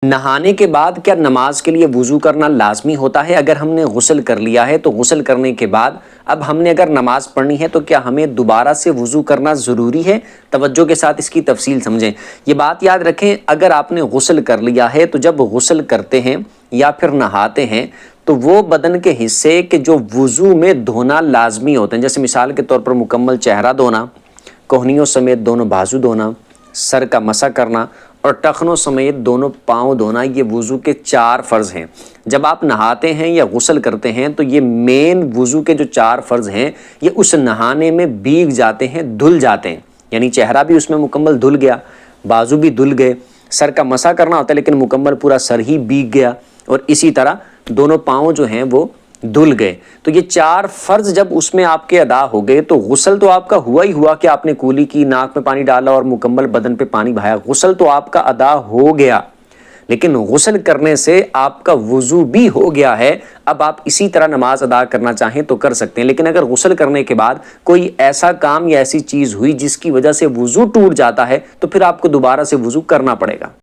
نہانے کے بعد کیا نماز کے لیے وضو کرنا لازمی ہوتا ہے؟ اگر ہم نے غسل کر لیا ہے تو غسل کرنے کے بعد اب ہم نے اگر نماز پڑھنی ہے تو کیا ہمیں دوبارہ سے وضو کرنا ضروری ہے؟ توجہ کے ساتھ اس کی تفصیل سمجھیں۔ یہ بات یاد رکھیں، اگر آپ نے غسل کر لیا ہے تو جب غسل کرتے ہیں یا پھر نہاتے ہیں تو وہ بدن کے حصے کہ جو وضو میں دھونا لازمی ہوتے ہیں، جیسے مثال کے طور پر مکمل چہرہ دھونا، کوہنیوں سمیت دونوں بازو دھونا، سر کا مسح کرنا اور ٹخنوں سمیت دونوں پاؤں دھونا، یہ وضو کے 4 فرض ہیں۔ جب آپ نہاتے ہیں یا غسل کرتے ہیں تو یہ مین وضو کے جو 4 فرض ہیں یہ اس نہانے میں بھیگ جاتے ہیں، دھل جاتے ہیں، یعنی چہرہ بھی اس میں مکمل دھل گیا، بازو بھی دھل گئے، سر کا مسح کرنا ہوتا ہے لیکن مکمل پورا سر ہی بھیگ گیا، اور اسی طرح دونوں پاؤں جو ہیں وہ دھل گئے۔ تو یہ 4 فرض جب اس میں آپ کے ادا ہو گئے تو غسل تو آپ کا ہوا ہی ہوا کہ آپ نے کولی کی، ناک میں پانی ڈالا اور مکمل بدن پہ پانی بہایا، غسل تو آپ کا ادا ہو گیا، لیکن غسل کرنے سے آپ کا وضو بھی ہو گیا ہے۔ اب آپ اسی طرح نماز ادا کرنا چاہیں تو کر سکتے ہیں، لیکن اگر غسل کرنے کے بعد کوئی ایسا کام یا ایسی چیز ہوئی جس کی وجہ سے وضو ٹوٹ جاتا ہے تو پھر آپ کو دوبارہ سے وضو کرنا پڑے گا۔